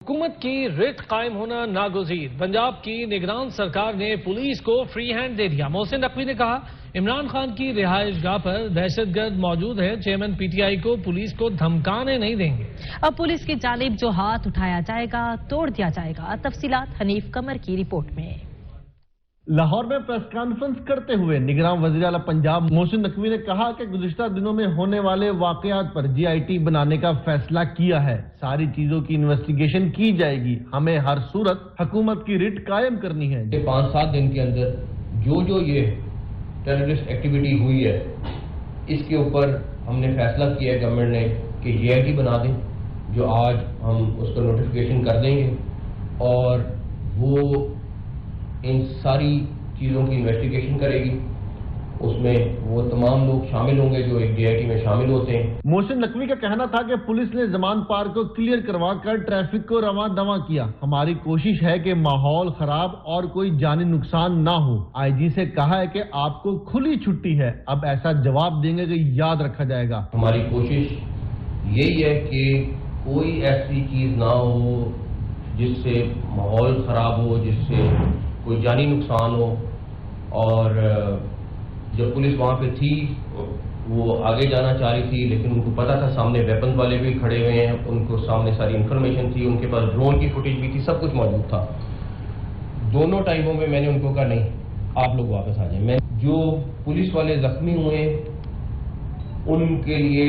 حکومت کی ریٹ قائم ہونا ناگزیر۔ پنجاب کی نگران سرکار نے پولیس کو فری ہینڈ دے دیا۔ محسن نقوی نے کہا عمران خان کی رہائش گاہ پر دہشت گرد موجود ہے، چیئرمین پی ٹی آئی کو پولیس کو دھمکانے نہیں دیں گے۔ اب پولیس کی جانب جو ہاتھ اٹھایا جائے گا توڑ دیا جائے گا۔ تفصیلات حنیف قمر کی رپورٹ میں۔ لاہور میں پریس کانفرنس کرتے ہوئے نگران وزیر اعلیٰ پنجاب محسن نقوی نے کہا کہ گزشتہ دنوں میں ہونے والے واقعات پر جی آئی ٹی بنانے کا فیصلہ کیا ہے، ساری چیزوں کی انویسٹیگیشن کی جائے گی، ہمیں ہر صورت حکومت کی ریٹ قائم کرنی ہے۔ 5-7 دن کے اندر جو یہ ٹیررسٹ ایکٹیویٹی ہوئی ہے اس کے اوپر ہم نے فیصلہ کیا ہے گورنمنٹ نے کہ جی آئی ٹی بنا دیں، جو آج ہم اس کو نوٹیفیکیشن کر دیں گے اور وہ ان ساری چیزوں کی انویسٹیگیشن کرے گی۔ اس میں وہ تمام لوگ شامل ہوں گے جو ایک ڈی آئی ٹی میں شامل ہوتے ہیں۔ محسن نقوی کا کہنا تھا کہ پولیس نے زمان پارک کو کلیئر کروا کر ٹریفک کو رواں دواں کیا۔ ہماری کوشش ہے کہ ماحول خراب اور کوئی جانی نقصان نہ ہو۔ آئی جی سے کہا ہے کہ آپ کو کھلی چھٹی ہے، اب ایسا جواب دیں گے کہ یاد رکھا جائے گا۔ ہماری کوشش یہی ہے کہ کوئی ایسی چیز نہ ہو جس سے ماحول خراب ہو، جس سے کوئی جانی نقصان ہو۔ اور جب پولیس وہاں پہ تھی وہ آگے جانا چاہ رہی تھی، لیکن ان کو پتا تھا سامنے ویپنز والے بھی کھڑے ہوئے ہیں، ان کو سامنے ساری انفارمیشن تھی، ان کے پاس ڈرون کی فوٹیج بھی تھی، سب کچھ موجود تھا۔ دونوں ٹائموں میں میں نے ان کو کہا نہیں آپ لوگ واپس آ جائیں۔ میں جو پولیس والے زخمی ہوئے ان کے لیے،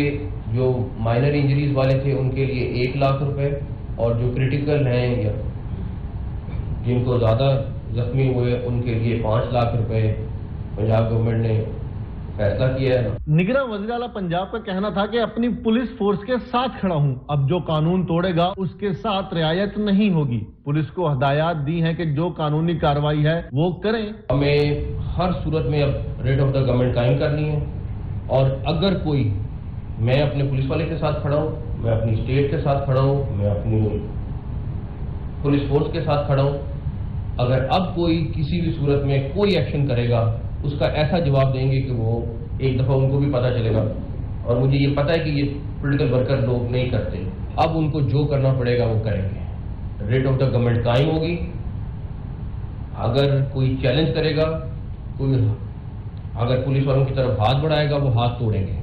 جو مائنر انجریز والے تھے ان کے لیے 1 لاکھ روپے، اور جو کریٹیکل ہیں یا جن کو زیادہ زخمی ہوئے ان کے لیے 5 لاکھ روپے پنجاب گورنمنٹ نے فیصلہ کیا ہے۔ نگراں وزیر اعلیٰ پنجاب کا کہنا تھا کہ اپنی پولیس فورس کے ساتھ کھڑا ہوں، اب جو قانون توڑے گا اس کے ساتھ رعایت نہیں ہوگی۔ پولیس کو ہدایات دی ہیں کہ جو قانونی کارروائی ہے وہ کریں۔ ہمیں ہر صورت میں اب ریٹ آف دا گورنمنٹ قائم کرنی ہے، اور اگر کوئی، میں اپنے پولیس والے کے ساتھ کھڑا ہوں، میں اپنی اسٹیٹ کے ساتھ کھڑا ہوں، میں اپنی پولیس فورس کے ساتھ کھڑا ہوں، اگر اب کوئی کسی بھی صورت میں کوئی ایکشن کرے گا اس کا ایسا جواب دیں گے کہ وہ ایک دفعہ ان کو بھی پتہ چلے گا، اور مجھے یہ پتہ ہے کہ یہ پولیٹیکل ورکر لوگ نہیں کرتے، اب ان کو جو کرنا پڑے گا وہ کریں گے۔ ریٹ آف دا گورنمنٹ قائم ہوگی، اگر کوئی چیلنج کرے گا، کوئی اگر پولیس والوں کی طرف ہاتھ بڑھائے گا وہ ہاتھ توڑیں گے،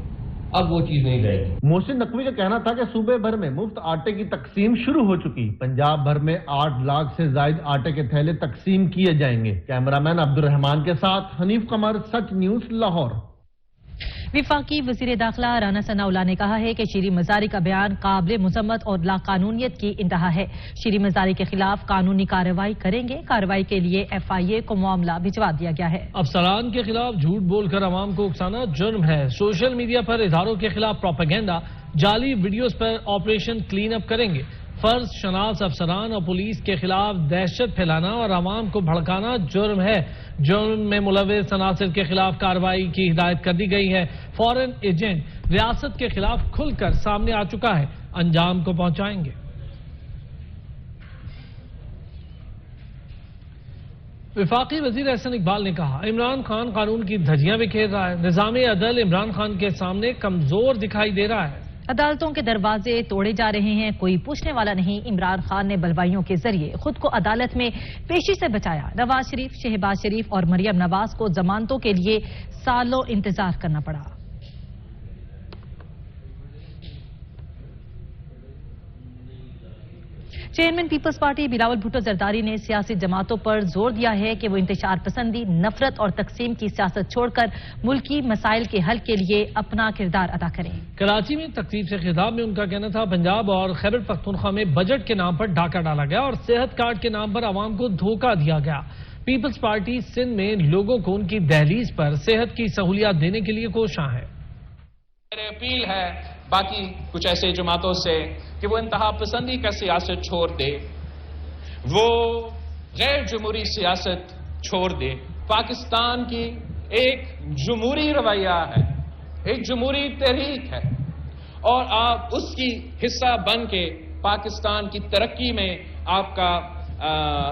اب وہ چیز نہیں رہے گی۔ محسن نقوی کا کہنا تھا کہ صوبے بھر میں مفت آٹے کی تقسیم شروع ہو چکی، پنجاب بھر میں 8 لاکھ سے زائد آٹے کے تھیلے تقسیم کیے جائیں گے۔ کیمرامین عبد الرحمان کے ساتھ حنیف قمر، سچ نیوز، لاہور۔ وفاقی وزیر داخلہ رانا ثناءاللہ نے کہا ہے کہ شیریں مزاری کا بیان قابل مذمت اور لاقانونیت کی انتہا ہے۔ شیریں مزاری کے خلاف قانونی کارروائی کریں گے۔ کارروائی کے لیے ایف آئی اے کو معاملہ بھجوا دیا گیا ہے۔ افسران کے خلاف جھوٹ بول کر عوام کو اکسانا جرم ہے۔ سوشل میڈیا پر اداروں کے خلاف پروپیگنڈا، جعلی ویڈیوز پر آپریشن کلین اپ کریں گے۔ فرض شناس افسران اور پولیس کے خلاف دہشت پھیلانا اور عوام کو بھڑکانا جرم ہے۔ جرم میں ملوث عناصر کے خلاف کارروائی کی ہدایت کر دی گئی ہے۔ فارن ایجنٹ ریاست کے خلاف کھل کر سامنے آ چکا ہے، انجام کو پہنچائیں گے۔ وفاقی وزیر احسن اقبال نے کہا عمران خان قانون کی دھجیاں بکھیر رہا ہے، نظام عدل عمران خان کے سامنے کمزور دکھائی دے رہا ہے۔ عدالتوں کے دروازے توڑے جا رہے ہیں، کوئی پوچھنے والا نہیں۔ عمران خان نے بلوائیوں کے ذریعے خود کو عدالت میں پیشی سے بچایا۔ نواز شریف، شہباز شریف اور مریم نواز کو ضمانتوں کے لیے سالوں انتظار کرنا پڑا۔ چیئرمین پیپلز پارٹی بلاول بھٹو زرداری نے سیاسی جماعتوں پر زور دیا ہے کہ وہ انتشار پسندی، نفرت اور تقسیم کی سیاست چھوڑ کر ملکی مسائل کے حل کے لیے اپنا کردار ادا کریں۔ کراچی میں تقریب سے خطاب میں ان کا کہنا تھا پنجاب اور خیبر پختونخوا میں بجٹ کے نام پر ڈاکہ ڈالا گیا اور صحت کارڈ کے نام پر عوام کو دھوکہ دیا گیا۔ پیپلز پارٹی سندھ میں لوگوں کو ان کی دہلیز پر صحت کی سہولیات دینے کے لیے کوشاں ہے۔ میری اپیل ہے باقی کچھ ایسے جماعتوں سے کہ وہ انتہا پسندی کا سیاست چھوڑ دے، وہ غیر جمہوری سیاست چھوڑ دے۔ پاکستان کی ایک جمہوری رویہ ہے، ایک جمہوری تحریک ہے، اور آپ اس کی حصہ بن کے پاکستان کی ترقی میں آپ کا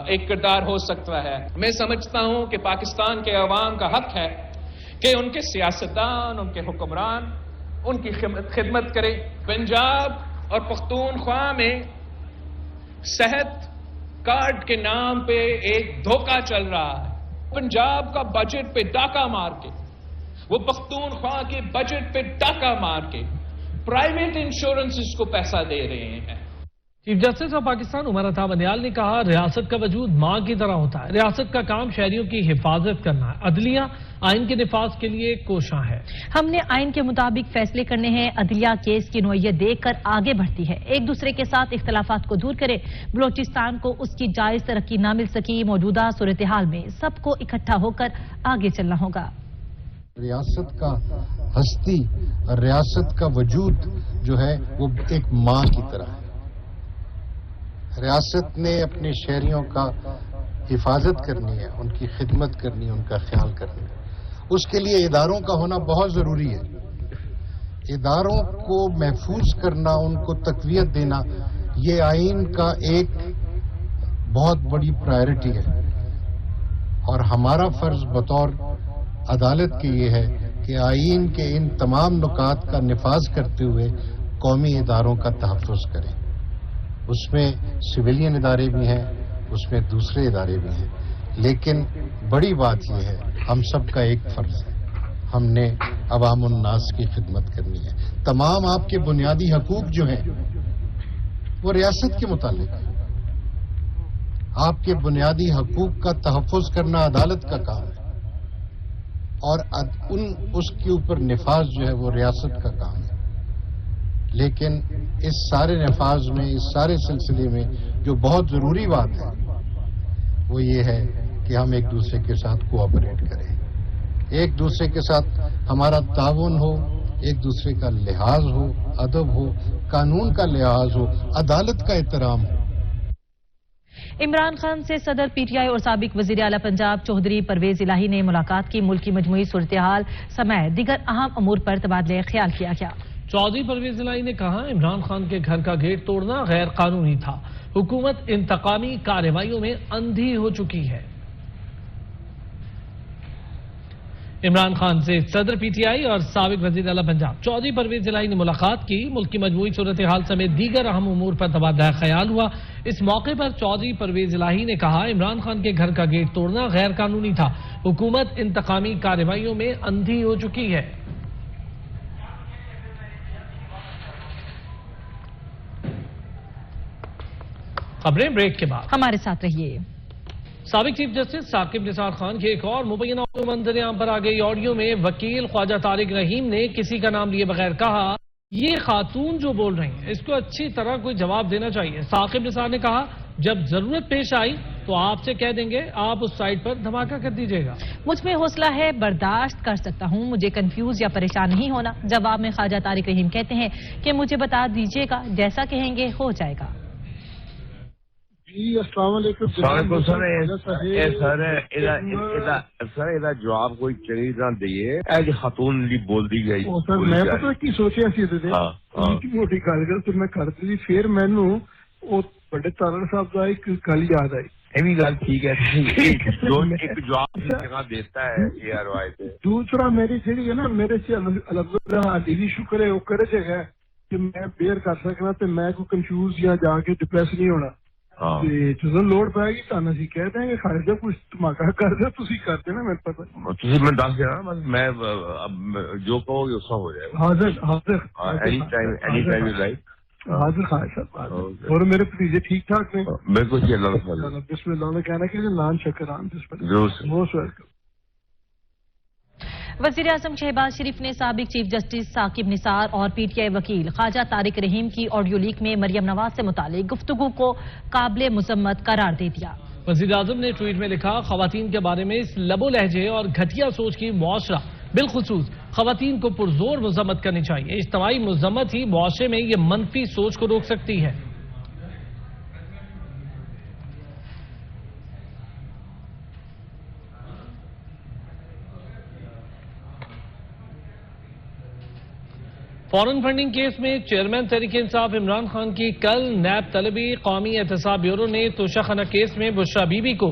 ایک کردار ہو سکتا ہے۔ میں سمجھتا ہوں کہ پاکستان کے عوام کا حق ہے کہ ان کے سیاستدان، ان کے حکمران ان کی خدمت کرے۔ پنجاب اور پختونخوا میں صحت کارڈ کے نام پہ ایک دھوکہ چل رہا ہے. پنجاب کا بجٹ پہ ڈاکہ مار کے, وہ پختونخوا کے بجٹ پہ ڈاکہ مار کے پرائیویٹ انشورنسز کو پیسہ دے رہے ہیں. Chief justice of Pakistan Umar Ata Bandial نے کہا ریاست کا وجود ماں کی طرح ہوتا ہے. ریاست کا کام شہریوں کی حفاظت کرنا ہے. عدلیہ آئین کے نفاذ کے لیے کوشاں ہے. ہم نے آئین کے مطابق فیصلے کرنے ہیں. عدلیہ کیس کی نوعیت دیکھ کر آگے بڑھتی ہے. ایک دوسرے کے ساتھ اختلافات کو دور کرے. بلوچستان کو اس کی جائز ترقی نہ مل سکی. موجودہ صورتحال میں سب کو اکٹھا ہو کر آگے چلنا ہوگا. ریاست کا ہستی اور ریاست کا وجود جو ہے وہ ایک ماں کی طرح ہے. ریاست نے اپنے شہریوں کا حفاظت کرنی ہے, ان کی خدمت کرنی ہے, ان کا خیال کرنا ہے. اس کے لیے اداروں کا ہونا بہت ضروری ہے. اداروں کو محفوظ کرنا, ان کو تقویت دینا, یہ آئین کا ایک بہت بڑی پرائرٹی ہے. اور ہمارا فرض بطور عدالت کے یہ ہے کہ آئین کے ان تمام نکات کا نفاذ کرتے ہوئے قومی اداروں کا تحفظ کریں. اس میں سویلین ادارے بھی ہیں, اس میں دوسرے ادارے بھی ہیں, لیکن بڑی بات یہ ہے ہم سب کا ایک فرض ہے, ہم نے عوام الناس کی خدمت کرنی ہے. تمام آپ کے بنیادی حقوق جو ہیں وہ ریاست کے متعلق ہیں. آپ کے بنیادی حقوق کا تحفظ کرنا عدالت کا کام ہے, اور اس کے اوپر نفاذ جو ہے وہ ریاست کا کام ہے. لیکن اس سارے نفاذ میں, اس سارے سلسلے میں جو بہت ضروری بات ہے وہ یہ ہے کہ ہم ایک دوسرے کے ساتھ کوآپریٹ کریں, ایک دوسرے کے ساتھ ہمارا تعاون ہو, ایک دوسرے کا لحاظ ہو, ادب ہو, قانون کا لحاظ ہو, عدالت کا احترام ہو. عمران خان سے صدر پی ٹی آئی اور سابق وزیر اعلی پنجاب چودھری پرویز الہی نے ملاقات کی. ملک کی مجموعی صورتحال سمیت دیگر اہم امور پر تبادلہ خیال کیا گیا. چودھری پرویز الہی نے کہا عمران خان کے گھر کا گیٹ توڑنا غیر قانونی تھا. حکومت انتقامی کارروائیوں میں اندھی ہو چکی ہے. عمران خان سے صدر پی ٹی آئی اور سابق وزیر اعلی پنجاب چودھری پرویز الہی نے ملاقات کی. ملک کی مجموعی صورتحال سمیت دیگر اہم امور پر تبادلہ خیال ہوا. اس موقع پر چودھری پرویز الہی نے کہا عمران خان کے گھر کا گیٹ توڑنا غیر قانونی تھا. حکومت انتقامی کارروائیوں میں اندھی ہو چکی ہے. خبریں بریک کے بعد ہمارے ساتھ رہیے. سابق چیف جسٹس ثاقب نثار خان کی ایک اور مبینہ منظر عام پر آ گئی. آڈیو میں وکیل خواجہ طارق رحیم نے کسی کا نام لیے بغیر کہا یہ خاتون جو بول رہی ہیں اس کو اچھی طرح کوئی جواب دینا چاہیے. ثاقب نثار نے کہا جب ضرورت پیش آئی تو آپ سے کہہ دیں گے, آپ اس سائٹ پر دھماکہ کر دیجیے گا. مجھ میں حوصلہ ہے, برداشت کر سکتا ہوں, مجھے کنفیوز یا پریشان نہیں ہونا. جواب میں خواجہ طارق رحیم کہتے ہیں کہ مجھے بتا دیجیے گا, جیسا کہیں گے ہو جائے گا. السلام علیکم. سر جواب کوئی چنگی طرح دئیے. ایج خاتون بول دی گئی سر, میں پتا کی سوچیا سی موٹی گل کر پھر میں کرتی تھی, پھر مینو بڑے تارڑ صاحب کا ایک گل یاد آئی. یہ گل ٹھیک ہے جواب دیتا ہے. دوسرا میری جہی ہے نا, میرے سے الحمدللہ علی شکر ہے وہ کرے جگہ کہ میں بیئر کر سکنا تو میں کوئی کنفیوز یا جا کے ڈپریس نہیں ہونا. جس لوڑ پائے گی تو اسی کہہ دیں گے خارجہ کچھ دھماکہ کر دے تھی کر دینا. میرے پتا میں دس دینا, میں جو کہو گے اس کا ہو جائے گا. حاضر حاضر خواہش صاحب. اور میرے بھتیجے ٹھیک ٹھاک نے بالکل. بسم اللہ نے کہنا کہ نان شکران موسٹ ویلکم. وزیر اعظم شہباز شریف نے سابق چیف جسٹس ثاقب نثار اور پی ٹی آئی وکیل خواجہ طارق رحیم کی آڈیو لیک میں مریم نواز سے متعلق گفتگو کو قابل مذمت قرار دے دیا. وزیر اعظم نے ٹویٹ میں لکھا خواتین کے بارے میں اس لب و لہجے اور گھٹیا سوچ کی معاشرہ بالخصوص خواتین کو پرزور مذمت کرنی چاہیے. اجتماعی مذمت ہی معاشرے میں یہ منفی سوچ کو روک سکتی ہے. فورن فنڈنگ کیس میں چیئرمین تحریک انصاف عمران خان کی کل نیب طلبی. قومی احتساب بیورو نے توشہ خانہ کیس میں بشرا بی بی کو